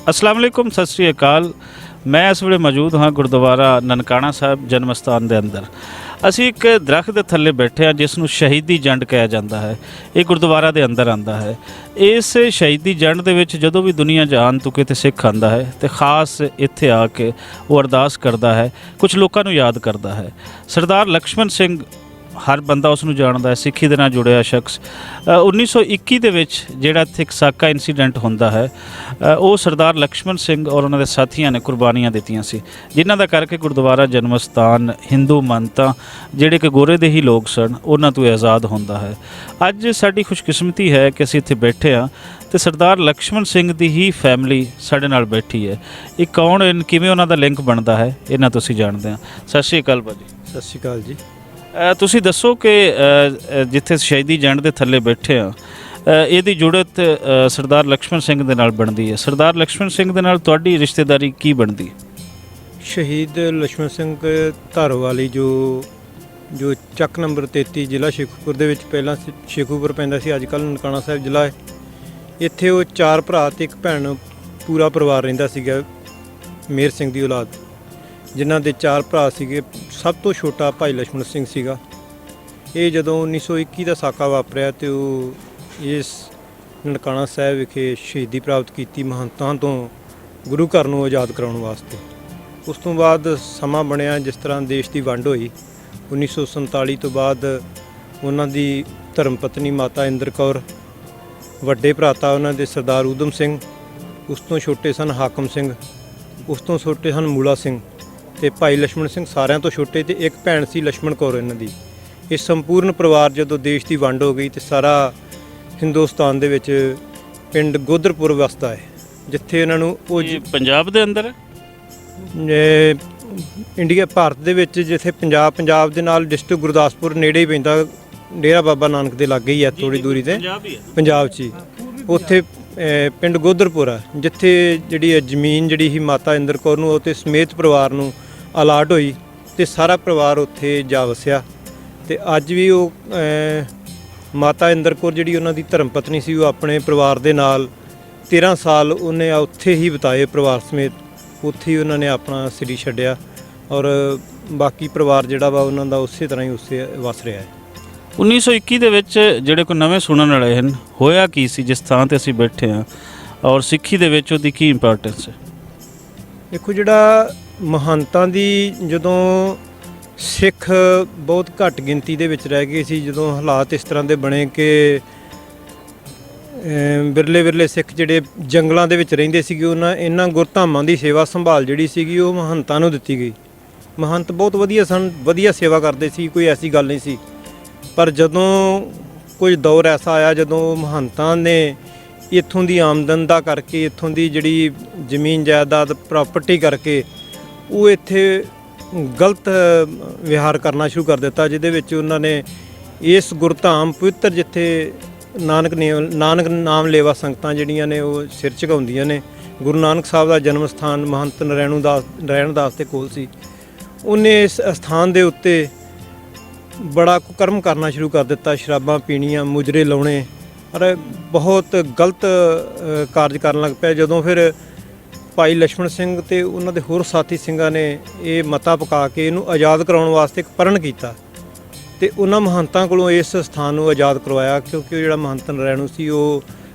अस्सलाम वालेकुम, सत श्री अकाल। मैं इस ਵੇਲੇ मौजूद हाँ गुरुद्वारा ननकाना साहब जन्म स्थान के अंदर। ਅਸੀਂ ਇੱਕ ਦਰਖਤ ਦੇ ਥੱਲੇ ਬੈਠੇ ਹਾਂ ਜਿਸ ਨੂੰ ਸ਼ਹੀਦੀ ਜੰਡ ਕਿਹਾ ਜਾਂਦਾ ਹੈ। ਇਹ ਗੁਰਦੁਆਰਾ ਦੇ ਅੰਦਰ ਆਂਦਾ ਹੈ। ਇਸ ਸ਼ਹੀਦੀ ਜੰਡ ਦੇ ਵਿੱਚ ਜਦੋਂ ਵੀ ਦੁਨੀਆ ਜਹਾਨ ਤੋਂ ਕਿਤੇ ਸਿੱਖ ਆਂਦਾ ਹੈ ਤੇ ਖਾਸ ਇੱਥੇ ਆ ਕੇ ਉਹ ਅਰਦਾਸ ਕਰਦਾ ਹੈ, ਕੁਝ ਲੋਕਾਂ ਨੂੰ ਯਾਦ ਕਰਦਾ ਹੈ। ਸਰਦਾਰ ਲਕਸ਼ਮਣ ਸਿੰਘ ਹਰ ਬੰਦਾ ਉਸ ਨੂੰ ਜਾਣਦਾ ਹੈ, ਸਿੱਖੀ ਦੇ ਨਾਲ ਜੁੜਿਆ ਸ਼ਖਸ। 1921 ਦੇ ਵਿੱਚ ਜਿਹੜਾ ਇੱਥੇ ਇੱਕ ਸਾਕਾ ਇਨਸੀਡੈਂਟ ਹੁੰਦਾ ਹੈ, ਉਹ ਸਰਦਾਰ ਲਕਸ਼ਮਣ ਸਿੰਘ ਔਰ ਉਹਨਾਂ ਦੇ ਸਾਥੀਆਂ ਨੇ ਕੁਰਬਾਨੀਆਂ ਦਿੱਤੀਆਂ ਸੀ, ਜਿਨ੍ਹਾਂ ਦਾ ਕਰਕੇ ਗੁਰਦੁਆਰਾ ਜਨਮ ਸਥਾਨ ਹਿੰਦੂ ਮੰਨਤਾਂ ਜਿਹੜੇ ਕਿ ਗੋਰੇ ਦੇ ਹੀ ਲੋਕ ਸਨ ਉਹਨਾਂ ਤੋਂ ਆਜ਼ਾਦ ਹੁੰਦਾ ਹੈ। ਅੱਜ ਸਾਡੀ ਖੁਸ਼ਕਿਸਮਤੀ ਹੈ ਕਿ ਅਸੀਂ ਇੱਥੇ ਬੈਠੇ ਹਾਂ ਤੇ ਸਰਦਾਰ ਲਕਸ਼ਮਣ ਸਿੰਘ ਦੀ ਹੀ ਫੈਮਿਲੀ ਸਾਡੇ ਨਾਲ ਬੈਠੀ ਹੈ। ਇਹ ਕੌਣ, ਕਿਵੇਂ ਉਹਨਾਂ ਦਾ ਲਿੰਕ ਬਣਦਾ ਹੈ, ਇਹਨਾਂ ਤੋਂ ਅਸੀਂ ਜਾਣਦੇ ਹਾਂ। ਸਤਿ ਸ਼੍ਰੀ ਅਕਾਲ ਭਾਜੀ। ਸਤਿ ਸ਼੍ਰੀ ਅਕਾਲ ਜੀ। ਤੁਸੀਂ ਦੱਸੋ ਕਿ ਜਿੱਥੇ ਸ਼ਹੀਦੀ ਜੰਡ ਦੇ ਥੱਲੇ ਬੈਠੇ ਆ, ਇਹਦੀ ਜੁੜਤ ਸਰਦਾਰ ਲਕਸ਼ਮਣ ਸਿੰਘ ਦੇ ਨਾਲ ਬਣਦੀ ਹੈ। ਸਰਦਾਰ ਲਕਸ਼ਮਣ ਸਿੰਘ ਦੇ ਨਾਲ ਤੁਹਾਡੀ ਰਿਸ਼ਤੇਦਾਰੀ ਕੀ ਬਣਦੀ? ਸ਼ਹੀਦ ਲక్ష్మణ ਸਿੰਘ ਧਾਰੋਵਾਲੀ ਜੋ ਚੱਕ ਨੰਬਰ 33 ਜ਼ਿਲ੍ਹਾ ਸ਼ੇਖੂਪੁਰ ਦੇ ਵਿੱਚ ਪਹਿਲਾਂ ਸ਼ੇਖੂਪੁਰ ਪੈਂਦਾ ਸੀ, ਅੱਜ ਕੱਲ੍ਹ ਨਨਕਾਣਾ ਸਾਹਿਬ ਜ਼ਿਲ੍ਹਾ ਹੈ। ਇੱਥੇ ਉਹ 4 ਭਰਾ ਤੇ ਇੱਕ ਭੈਣ, ਪੂਰਾ ਪਰਿਵਾਰ ਰਹਿੰਦਾ ਸੀਗਾ। ਮੇਰ ਸਿੰਘ ਦੀ ਔਲਾਦ, ਜਿਨ੍ਹਾਂ ਦੇ 4 ਭਰਾ ਸੀਗੇ। ਸਭ ਤੋਂ ਛੋਟਾ ਭਾਈ ਲక్ష్మణ ਸਿੰਘ ਸੀਗਾ। ਇਹ ਜਦੋਂ 1921 ਦਾ ਸਾਕਾ ਵਾਪਰਿਆ ਤੇ ਉਹ ਇਸ ਨਨਕਾਣਾ ਸਾਹਿਬ ਵਿਖੇ ਸ਼ਹੀਦੀ ਪ੍ਰਾਪਤ ਕੀਤੀ ਮਹੰਤਾਂ ਤੋਂ ਗੁਰੂ ਘਰ ਨੂੰ ਆਜ਼ਾਦ ਕਰਾਉਣ ਵਾਸਤੇ। ਉਸ ਤੋਂ ਬਾਅਦ ਸਮਾਂ ਬਣਿਆ ਜਿਸ ਤਰ੍ਹਾਂ ਦੇਸ਼ ਦੀ ਵੰਡ ਹੋਈ 1947 ਤੋਂ ਬਾਅਦ ਉਹਨਾਂ ਦੀ ਧਰਮ ਪਤਨੀ ਮਾਤਾ ਇੰਦਰ ਕੌਰ, ਵੱਡੇ ਭਰਾਤਾ ਉਹਨਾਂ ਦੇ ਸਰਦਾਰ ਊਧਮ ਸਿੰਘ, ਉਸ ਤੋਂ ਛੋਟੇ ਸਨ ਹਾਕਮ ਸਿੰਘ, ਉਸ ਤੋਂ ਛੋਟੇ ਸਨ ਮੂਲਾ ਸਿੰਘ ਤੇ ਭਾਈ ਲక్ష్మణ ਸਿੰਘ ਸਾਰਿਆਂ ਤੋਂ ਛੋਟੇ, ਤੇ ਇੱਕ ਭੈਣ ਸੀ ਲక్ష్మణ ਕੌਰ ਇਹਨਾਂ ਦੀ। ਇਹ ਸੰਪੂਰਨ ਪਰਿਵਾਰ ਜਦੋਂ ਦੇਸ਼ ਦੀ ਵੰਡ ਹੋ ਗਈ ਤੇ ਸਾਰਾ ਹਿੰਦੁਸਤਾਨ ਦੇ ਵਿੱਚ ਪਿੰਡ ਗੋਦਰਪੁਰ ਵਸਦਾ ਹੈ, ਜਿੱਥੇ ਇਹਨਾਂ ਨੂੰ ਉਹ ਪੰਜਾਬ ਦੇ ਅੰਦਰ ਇੰਡੀਆ ਭਾਰਤ ਦੇ ਵਿੱਚ ਜਿੱਥੇ ਪੰਜਾਬ ਦੇ ਨਾਲ ਡਿਸਟ੍ਰਿਕਟ ਗੁਰਦਾਸਪੁਰ ਨੇੜੇ ਹੀ ਪੈਂਦਾ, ਡੇਰਾ ਬਾਬਾ ਨਾਨਕ ਦੇ ਲਾਗੇ ਹੀ ਆ, ਥੋੜੀ ਦੂਰੀ ਤੇ ਪੰਜਾਬ 'ਚ ਹੀ। ਉੱਥੇ ਪਿੰਡ ਗੋਦਰਪੁਰ ਆ, ਜਿੱਥੇ ਜਿਹੜੀ ਜ਼ਮੀਨ ਜਿਹੜੀ ਸੀ ਮਾਤਾ ਇੰਦਰ ਕੌਰ ਨੂੰ ਅਤੇ ਸਮੇਤ ਪਰਿਵਾਰ ਨੂੰ ਅਲਾਟ ਹੋਈ ਤੇ ਸਾਰਾ ਪਰਿਵਾਰ ਉੱਥੇ ਜਾ ਵਸਿਆ। ਤੇ ਅੱਜ ਵੀ ਉਹ ਮਾਤਾ ਇੰਦਰ ਕੌਰ ਜਿਹੜੀ ਉਹਨਾਂ ਦੀ ਧਰਮ ਪਤਨੀ ਸੀ, ਉਹ ਆਪਣੇ ਪਰਿਵਾਰ ਦੇ ਨਾਲ 13 ਸਾਲ ਉਹਨੇ ਉੱਥੇ ਹੀ ਬਿਤਾਏ, ਪਰਿਵਾਰ ਸਮੇਤ ਉੱਥੇ ਹੀ ਉਹਨਾਂ ਨੇ ਆਪਣਾ ਸਰੀਰ ਛੱਡਿਆ। ਔਰ ਬਾਕੀ ਪਰਿਵਾਰ ਜਿਹੜਾ ਵਾ ਉਹਨਾਂ ਦਾ ਉਸੇ ਤਰ੍ਹਾਂ ਹੀ ਉਸੇ ਵਸ ਰਿਹਾ ਹੈ। 1921 ਦੇ ਵਿੱਚ ਜਿਹੜੇ ਕੋਈ ਨਵੇਂ ਸੁਣਨ ਵਾਲੇ ਹਨ, ਹੋਇਆ ਕੀ ਸੀ ਜਿਸ ਥਾਂ ਤੇ ਅਸੀਂ ਬੈਠੇ ਹਾਂ, ਔਰ ਸਿੱਖੀ ਦੇ ਵਿੱਚ ਉਹਦੀ ਕੀ ਇੰਪੋਰਟੈਂਸ ਹੈ? ਦੇਖੋ, ਜਿਹੜਾ ਮਹੰਤਾਂ ਦੀ ਜਦੋਂ ਸਿੱਖ ਬਹੁਤ ਘੱਟ ਗਿਣਤੀ ਦੇ ਵਿੱਚ ਰਹਿ ਗਏ ਸੀ, ਜਦੋਂ ਹਾਲਾਤ ਇਸ ਤਰ੍ਹਾਂ ਦੇ ਬਣੇ ਕਿ ਵਿਰਲੇ ਸਿੱਖ ਜਿਹੜੇ ਜੰਗਲਾਂ ਦੇ ਵਿੱਚ ਰਹਿੰਦੇ ਸੀਗੇ, ਇਹਨਾਂ ਗੁਰਧਾਮਾਂ ਦੀ ਸੇਵਾ ਸੰਭਾਲ ਜਿਹੜੀ ਸੀਗੀ ਉਹ ਮਹੰਤਾਂ ਨੂੰ ਦਿੱਤੀ ਗਈ। ਮਹੰਤ ਬਹੁਤ ਵਧੀਆ ਸਨ, ਵਧੀਆ ਸੇਵਾ ਕਰਦੇ ਸੀ, ਕੋਈ ਐਸੀ ਗੱਲ ਨਹੀਂ ਸੀ। ਪਰ ਜਦੋਂ ਕੁਝ ਦੌਰ ਐਸਾ ਆਇਆ ਜਦੋਂ ਮਹੰਤਾਂ ਨੇ ਇੱਥੋਂ ਦੀ ਆਮਦਨ ਦਾ ਕਰਕੇ, ਇੱਥੋਂ ਦੀ ਜਿਹੜੀ ਜ਼ਮੀਨ ਜਾਇਦਾਦ ਪ੍ਰਾਪਰਟੀ ਕਰਕੇ ਉਹ ਇੱਥੇ ਗਲਤ ਵਿਹਾਰ ਕਰਨਾ ਸ਼ੁਰੂ ਕਰ ਦਿੱਤਾ, ਜਿਹਦੇ ਵਿੱਚ ਉਹਨਾਂ ਨੇ ਇਸ ਗੁਰਧਾਮ ਪਵਿੱਤਰ ਜਿੱਥੇ ਨਾਨਕ ਨਾਮ ਲੇਵਾ ਸੰਗਤਾਂ ਜਿਹੜੀਆਂ ਨੇ ਉਹ ਸਿਰ ਝੁਕਾਉਂਦੀਆਂ ਨੇ, ਗੁਰੂ ਨਾਨਕ ਸਾਹਿਬ ਦਾ ਜਨਮ ਸਥਾਨ ਮਹੰਤ ਨਰੈਣ ਦਾਸ ਦੇ ਕੋਲ ਸੀ। ਉਹਨੇ ਇਸ ਸਥਾਨ ਦੇ ਉੱਤੇ ਬੜਾ ਕੁਕਰਮ ਕਰਨਾ ਸ਼ੁਰੂ ਕਰ ਦਿੱਤਾ, ਸ਼ਰਾਬਾਂ ਪੀਣੀਆਂ, ਮੁਜਰੇ ਲਾਉਣੇ, ਔਰ ਬਹੁਤ ਗਲਤ ਕਾਰਜ ਕਰਨ ਲੱਗ ਪਿਆ। ਜਦੋਂ ਫਿਰ ਭਾਈ ਲక్ష్మణ ਸਿੰਘ ਤੇ ਉਹਨਾਂ ਦੇ ਹੋਰ ਸਾਥੀ ਸਿੰਘਾਂ ਨੇ ਇਹ ਮਤਾ ਪਕਾ ਕੇ ਇਹਨੂੰ ਆਜ਼ਾਦ ਕਰਾਉਣ ਵਾਸਤੇ ਇੱਕ ਪ੍ਰਣ ਕੀਤਾ ਤੇ ਉਹਨਾਂ ਮਹੰਤਾਂ ਕੋਲੋਂ ਇਸ ਸਥਾਨ ਨੂੰ ਆਜ਼ਾਦ ਕਰਵਾਇਆ, ਕਿਉਂਕਿ ਉਹ ਜਿਹੜਾ ਮਹੰਤ ਨਰੈਣੂ ਸੀ ਉਹ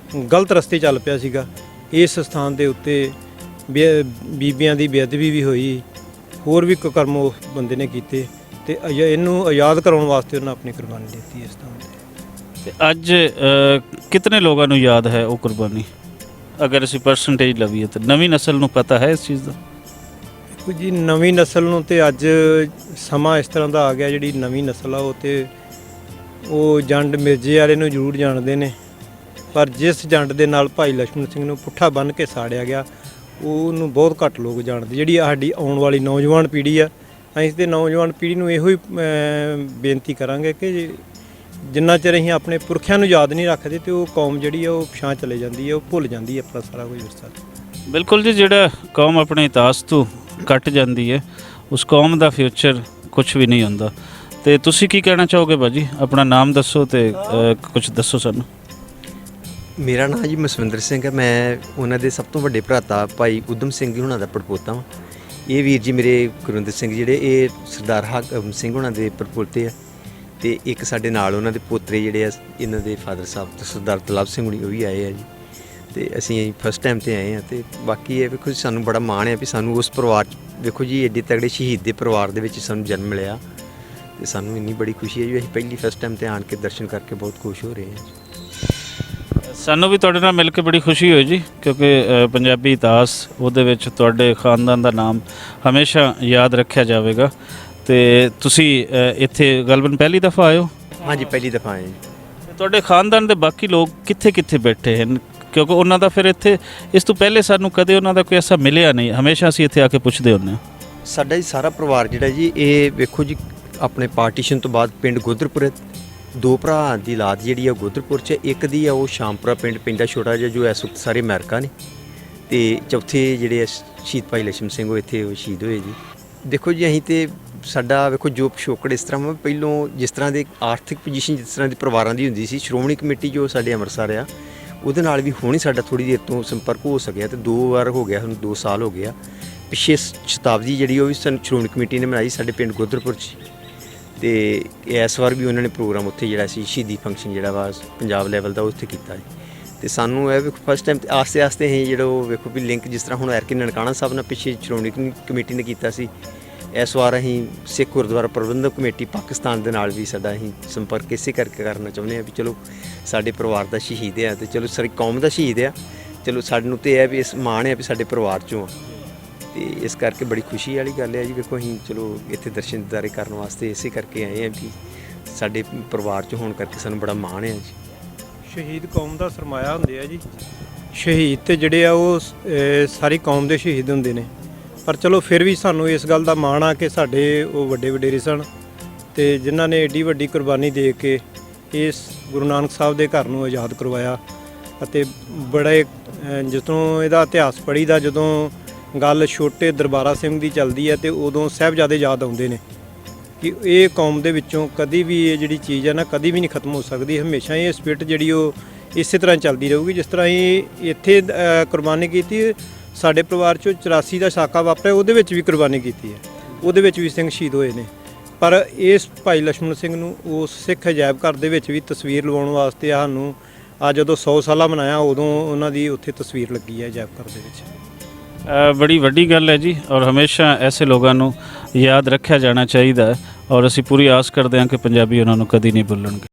ਗਲਤ ਰਸਤੇ ਚੱਲ ਪਿਆ ਸੀਗਾ। ਇਸ ਸਥਾਨ ਦੇ ਉੱਤੇ ਬੀਬੀਆਂ ਦੀ ਬੇਅਦਬੀ ਵੀ ਹੋਈ, ਹੋਰ ਵੀ ਕੁਕਰਮ ਉਸ ਬੰਦੇ ਨੇ ਕੀਤੇ ਤੇ ਇਹਨੂੰ ਆਜ਼ਾਦ ਕਰਾਉਣ ਵਾਸਤੇ ਉਹਨਾਂ ਆਪਣੀ ਕੁਰਬਾਨੀ ਦਿੱਤੀ ਇਸ ਸਥਾਨ 'ਤੇ। ਤੇ ਅੱਜ ਕਿਤਨੇ ਲੋਕਾਂ ਨੂੰ ਯਾਦ ਹੈ ਉਹ ਕੁਰਬਾਨੀ, ਅਗਰ ਅਸੀਂ ਪਰਸੈਂਟੇਜ ਲਵੀਏ ਤਾਂ? ਨਵੀਂ ਨਸਲ ਨੂੰ ਪਤਾ ਹੈ ਇਸ ਚੀਜ਼ ਦਾ? ਦੇਖੋ ਜੀ, ਨਵੀਂ ਨਸਲ ਨੂੰ ਤੇ ਅੱਜ ਸਮਾਂ ਇਸ ਤਰ੍ਹਾਂ ਦਾ ਆ ਗਿਆ, ਜਿਹੜੀ ਨਵੀਂ ਨਸਲ ਆ ਉਹ ਜੰਡ ਮਿਰਜ਼ੇ ਵਾਲੇ ਨੂੰ ਜ਼ਰੂਰ ਜਾਣਦੇ ਨੇ, ਪਰ ਜਿਸ ਜੰਡ ਦੇ ਨਾਲ ਭਾਈ ਲక్ష్మణ ਸਿੰਘ ਨੂੰ ਪੁੱਠਾ ਬੰਨ੍ਹ ਕੇ ਸਾੜਿਆ ਗਿਆ ਉਹਨੂੰ ਬਹੁਤ ਘੱਟ ਲੋਕ ਜਾਣਦੇ। ਜਿਹੜੀ ਸਾਡੀ ਆਉਣ ਵਾਲੀ ਨੌਜਵਾਨ ਪੀੜ੍ਹੀ ਆ, ਅਸੀਂ ਤੇ ਨੌਜਵਾਨ ਪੀੜ੍ਹੀ ਨੂੰ ਇਹੋ ਹੀ ਬੇਨਤੀ ਕਰਾਂਗੇ ਕਿ ਜਿੰਨਾ ਚਿਰ ਅਸੀਂ ਆਪਣੇ ਪੁਰਖਿਆਂ ਨੂੰ ਯਾਦ ਨਹੀਂ ਰੱਖਦੇ ਤੇ ਉਹ ਕੌਮ ਜਿਹੜੀ ਆ ਉਹ ਪਿਛਾਂਹ ਚਲੇ ਜਾਂਦੀ ਹੈ, ਉਹ ਭੁੱਲ ਜਾਂਦੀ ਹੈ ਆਪਣਾ ਸਾਰਾ ਕੁਝ ਵਿਰਸਾ। ਬਿਲਕੁਲ ਜੀ, ਜਿਹੜਾ ਕੌਮ ਆਪਣੇ ਇਤਿਹਾਸ ਤੋਂ ਕੱਟ ਜਾਂਦੀ ਹੈ ਉਸ ਕੌਮ ਦਾ ਫਿਊਚਰ ਕੁਝ ਵੀ ਨਹੀਂ ਹੁੰਦਾ। ਤੇ ਤੁਸੀਂ ਕੀ ਕਹਿਣਾ ਚਾਹੋਗੇ ਭਾਜੀ? ਆਪਣਾ ਨਾਮ ਦੱਸੋ ਤੇ ਕੁਝ ਦੱਸੋ ਸਾਨੂੰ। ਮੇਰਾ ਨਾਮ ਜੀ ਮਸਵਿੰਦਰ ਸਿੰਘ ਹੈ। ਮੈਂ ਉਹਨਾਂ ਦੇ ਸਭ ਤੋਂ ਵੱਡੇ ਭਰਾਤਾ ਭਾਈ ਉਦਮ ਸਿੰਘ ਜੀ ਹੁਣਾਂ ਦਾ ਪੜਪੋਤਾ ਵਾਂ। ਇਹ ਵੀਰ ਜੀ ਮੇਰੇ ਗੁਰਵਿੰਦਰ ਸਿੰਘ ਜਿਹੜੇ ਇਹ ਸਰਦਾਰ ਹਾਕਮ ਸਿੰਘ ਹੁਣਾਂ ਦੇ ਪੜਪੋਤੇ ਆ, ਤੇ ਇੱਕ ਸਾਡੇ ਨਾਲ ਉਹਨਾਂ ਦੇ ਪੋਤਰੇ ਜਿਹੜੇ ਆ ਇਹਨਾਂ ਦੇ ਫਾਦਰ ਸਾਹਿਬ ਤੇ ਸਰਦਾਰ ਤਲਬ ਸਿੰਘ ਹੁਣੀ ਉਹ ਵੀ ਆਏ ਆ ਜੀ। ਤੇ ਅਸੀਂ ਫਸਟ ਟਾਈਮ ਤੇ ਆਏ ਆ। ਤੇ ਬਾਕੀ ਇਹ ਵੇਖੋ ਜੀ, ਸਾਨੂੰ ਬੜਾ ਮਾਣ ਹੈ ਵੀ ਸਾਨੂੰ ਉਸ ਪਰਿਵਾਰ 'ਚ ਵੇਖੋ ਜੀ ਐਡੇ ਤਗੜੇ ਸ਼ਹੀਦ ਦੇ ਪਰਿਵਾਰ ਦੇ ਵਿੱਚ ਸਾਨੂੰ ਜਨਮ ਮਿਲਿਆ, ਤੇ ਸਾਨੂੰ ਇੰਨੀ ਬੜੀ ਖੁਸ਼ੀ ਹੈ ਜੀ। ਅਸੀਂ ਪਹਿਲੀ ਫਸਟ ਟਾਈਮ ਤੇ ਆਣ ਕੇ ਦਰਸ਼ਨ ਕਰਕੇ ਬਹੁਤ ਖੁਸ਼ ਹੋ ਰਹੇ ਹਾਂ ਜੀ। ਸਾਨੂੰ ਵੀ ਤੁਹਾਡੇ ਨਾਲ ਮਿਲ ਕੇ ਬੜੀ ਖੁਸ਼ੀ ਹੋਈ ਜੀ, ਕਿਉਂਕਿ ਪੰਜਾਬੀ ਇਤਿਹਾਸ ਉਹਦੇ ਵਿੱਚ ਤੁਹਾਡੇ ਖਾਨਦਾਨ ਦਾ ਨਾਮ ਹਮੇਸ਼ਾ ਯਾਦ ਰੱਖਿਆ ਜਾਵੇਗਾ। ਤੇ ਤੁਸੀਂ ਇੱਥੇ ਗਲਬਨ ਪਹਿਲੀ ਦਫਾ ਆਏ ਹੋ? ਹਾਂਜੀ, ਪਹਿਲੀ ਦਫਾ ਆਏ ਜੀ। ਤੁਹਾਡੇ ਖਾਨਦਾਨ ਦੇ ਬਾਕੀ ਲੋਕ ਕਿੱਥੇ ਬੈਠੇ ਹਨ? ਕਿਉਂਕਿ ਉਹਨਾਂ ਦਾ ਫਿਰ ਇੱਥੇ ਇਸ ਤੋਂ ਪਹਿਲੇ ਸਾਨੂੰ ਕਦੇ ਉਹਨਾਂ ਦਾ ਕੋਈ ਐਸਾ ਮਿਲਿਆ ਨਹੀਂ, ਹਮੇਸ਼ਾ ਅਸੀਂ ਇੱਥੇ ਆ ਕੇ ਪੁੱਛਦੇ ਹੁੰਦੇ ਹਾਂ। ਸਾਡਾ ਜੀ ਸਾਰਾ ਪਰਿਵਾਰ ਜਿਹੜਾ ਜੀ, ਇਹ ਵੇਖੋ ਜੀ ਆਪਣੇ ਪਾਰਟੀਸ਼ਨ ਤੋਂ ਬਾਅਦ ਪਿੰਡ ਗੋਦਰਪੁਰ, ਦੋ ਭਰਾ ਦੀ ਔਲਾਦ ਜਿਹੜੀ ਆ ਗੋਦਰਪੁਰ 'ਚ, ਇੱਕ ਦੀ ਆ ਉਹ ਸ਼ਾਮਪੁਰਾ ਪਿੰਡ ਪਿੰਡਾ ਛੋਟਾ ਜਿਹਾ ਜੋ ਇਸ ਵਕਤ ਸਾਰੇ ਅਮਰੀਕਾ ਨੇ, ਤੇ ਚੌਥੇ ਜਿਹੜੇ ਆ ਸ਼ਹੀਦ ਭਾਈ ਲਛਮਣ ਸਿੰਘ ਉਹ ਇੱਥੇ ਉਹ ਸ਼ਹੀਦ ਹੋਏ ਜੀ। ਦੇਖੋ ਜੀ ਅਸੀਂ ਤੇ ਸਾਡਾ ਵੇਖੋ ਜੋ ਪਿਛੋਕੜ ਇਸ ਤਰ੍ਹਾਂ ਵਾ, ਪਹਿਲੋਂ ਜਿਸ ਤਰ੍ਹਾਂ ਦੇ ਆਰਥਿਕ ਪੋਜੀਸ਼ਨ ਜਿਸ ਤਰ੍ਹਾਂ ਦੀ ਪਰਿਵਾਰਾਂ ਦੀ ਹੁੰਦੀ ਸੀ, ਸ਼੍ਰੋਮਣੀ ਕਮੇਟੀ ਜੋ ਸਾਡੇ ਅੰਮ੍ਰਿਤਸਰ ਆ ਉਹਦੇ ਨਾਲ ਵੀ ਹੁਣ ਹੀ ਸਾਡਾ ਥੋੜ੍ਹੀ ਦੇਰ ਤੋਂ ਸੰਪਰਕ ਹੋ ਸਕਿਆ, ਤੇ 2 ਵਾਰ ਹੋ ਗਿਆ, ਹੁਣ 2 ਸਾਲ ਹੋ ਗਿਆ। ਪਿਛੇ ਸ਼ਤਾਬਦੀ ਜਿਹੜੀ ਉਹ ਵੀ ਸ਼੍ਰੋਮਣੀ ਕਮੇਟੀ ਨੇ ਬਣਾਈ ਸਾਡੇ ਪਿੰਡ ਗੋਦਰਪੁਰ 'ਚ, ਤੇ ਇਸ ਵਾਰ ਵੀ ਉਹਨਾਂ ਨੇ ਪ੍ਰੋਗਰਾਮ ਉੱਥੇ ਜਿਹੜਾ ਸੀ ਸ਼ਹੀਦੀ ਫੰਕਸ਼ਨ ਜਿਹੜਾ ਵਾ ਪੰਜਾਬ ਲੈਵਲ ਦਾ ਉੱਥੇ ਕੀਤਾ ਹੈ। ਤੇ ਸਾਨੂੰ ਇਹ ਵੀ ਫਸਟ ਟਾਈਮ ਆਸਤੇ ਆਸਤੇ ਅਸੀਂ ਜਿਹੜਾ ਉਹ ਵੇਖੋ ਵੀ ਲਿੰਕ ਜਿਸ ਤਰ੍ਹਾਂ ਹੁਣ ਐਰਕੀ ਨਨਕਾਣਾ ਸਾਹਿਬ ਨਾਲ ਪਿੱਛੇ ਸ਼੍ਰੋਮਣੀ ਕਮੇਟੀ ਨੇ ਕੀਤਾ ਸੀ, ਇਸ ਵਾਰ ਅਸੀਂ ਸਿੱਖ ਗੁਰਦੁਆਰਾ ਪ੍ਰਬੰਧਕ ਕਮੇਟੀ ਪਾਕਿਸਤਾਨ ਦੇ ਨਾਲ ਵੀ ਸਾਡਾ ਅਸੀਂ ਸੰਪਰਕ ਇਸੇ ਕਰਕੇ ਕਰਨਾ ਚਾਹੁੰਦੇ ਹਾਂ ਵੀ ਚਲੋ ਸਾਡੇ ਪਰਿਵਾਰ ਦਾ ਸ਼ਹੀਦ ਆ, ਤੇ ਚਲੋ ਸਾਰੀ ਕੌਮ ਦਾ ਸ਼ਹੀਦ ਆ, ਚਲੋ ਸਾਨੂੰ ਤੇ ਇਹ ਵੀ ਇਸ ਮਾਣ ਹੈ ਵੀ ਸਾਡੇ ਪਰਿਵਾਰ 'ਚੋਂ ਆ, ਤੇ ਇਸ ਕਰਕੇ ਬੜੀ ਖੁਸ਼ੀ ਵਾਲੀ ਗੱਲ ਹੈ ਜੀ। ਵੇਖੋ ਅਸੀਂ ਚਲੋ ਇੱਥੇ ਦਰਸ਼ਨ ਦਿਦਾਰੇ ਕਰਨ ਵਾਸਤੇ ਇਸੇ ਕਰਕੇ ਆਏ ਹਾਂ ਵੀ ਸਾਡੇ ਪਰਿਵਾਰ 'ਚ ਹੋਣ ਕਰਕੇ ਸਾਨੂੰ ਬੜਾ ਮਾਣ ਹੈ ਜੀ। ਸ਼ਹੀਦ ਕੌਮ ਦਾ ਸਰਮਾਇਆ ਹੁੰਦੇ ਆ ਜੀ। ਸ਼ਹੀਦ ਤੇ ਜਿਹੜੇ ਆ ਉਹ ਸਾਰੀ ਕੌਮ ਦੇ ਸ਼ਹੀਦ ਹੁੰਦੇ ਨੇ, ਪਰ ਚਲੋ ਫਿਰ ਵੀ ਸਾਨੂੰ ਇਸ ਗੱਲ ਦਾ ਮਾਣ ਆ ਕਿ ਸਾਡੇ ਉਹ ਵੱਡੇ ਵਡੇਰੇ ਸਨ, ਤੇ ਜਿਨ੍ਹਾਂ ਨੇ ਏਡੀ ਵੱਡੀ ਕੁਰਬਾਨੀ ਦੇ ਕੇ ਇਸ ਗੁਰੂ ਨਾਨਕ ਸਾਹਿਬ ਦੇ ਘਰ ਨੂੰ ਆਜ਼ਾਦ ਕਰਵਾਇਆ। ਅਤੇ ਬੜੇ ਜਦੋਂ ਇਹਦਾ ਇਤਿਹਾਸ ਪੜ੍ਹੀਦਾ, ਜਦੋਂ ਗੱਲ ਛੋਟੇ ਦਰਬਾਰਾ ਸਿੰਘ ਦੀ ਚੱਲਦੀ ਹੈ, ਤੇ ਉਦੋਂ ਸਾਹਿਬਜ਼ਾਦੇ ਯਾਦ ਆਉਂਦੇ ਨੇ ਕਿ ਇਹ ਕੌਮ ਦੇ ਵਿੱਚੋਂ ਕਦੀ ਵੀ ਇਹ ਜਿਹੜੀ ਚੀਜ਼ ਹੈ ਨਾ ਕਦੀ ਵੀ ਨਹੀਂ ਖਤਮ ਹੋ ਸਕਦੀ। ਹਮੇਸ਼ਾ ਇਹ ਸਪਿਰਿਟ ਜਿਹੜੀ ਉਹ ਇਸੇ ਤਰ੍ਹਾਂ ਚੱਲਦੀ ਰਹੂਗੀ। ਜਿਸ ਤਰ੍ਹਾਂ ਇਹ ਇੱਥੇ ਕੁਰਬਾਨੀ ਕੀਤੀ, ਸਾਡੇ ਪਰਿਵਾਰ 'ਚੋਂ 84 ਦਾ ਸਾਕਾ ਵਾਪਰਿਆ, ਉਹਦੇ ਵਿੱਚ ਵੀ ਕੁਰਬਾਨੀ ਕੀਤੀ ਹੈ, ਉਹਦੇ ਵਿੱਚ ਵੀ ਸਿੰਘ ਸ਼ਹੀਦ ਹੋਏ ਨੇ। ਪਰ ਇਸ ਭਾਈ ਲਛਮਣ ਸਿੰਘ ਨੂੰ ਉਸ ਸਿੱਖ ਅਜਾਇਬ ਘਰ ਦੇ ਵਿੱਚ ਵੀ ਤਸਵੀਰ ਲਵਾਉਣ ਵਾਸਤੇ ਸਾਨੂੰ ਆ ਜਦੋਂ 100 ਸਾਲਾ ਮਨਾਇਆ, ਉਦੋਂ ਉਹਨਾਂ ਦੀ ਉੱਥੇ ਤਸਵੀਰ ਲੱਗੀ ਹੈ ਅਜਾਇਬ ਘਰ ਦੇ ਵਿੱਚ। ਬੜੀ ਵੱਡੀ ਗੱਲ ਹੈ ਜੀ, ਔਰ ਹਮੇਸ਼ਾ ਐਸੇ ਲੋਕਾਂ ਨੂੰ ਯਾਦ ਰੱਖਿਆ ਜਾਣਾ ਚਾਹੀਦਾ ਹੈ, ਔਰ ਅਸੀਂ ਪੂਰੀ ਆਸ ਕਰਦੇ ਹਾਂ ਕਿ ਪੰਜਾਬੀ ਉਹਨਾਂ ਨੂੰ ਕਦੀ ਨਹੀਂ ਭੁੱਲਣਗੇ।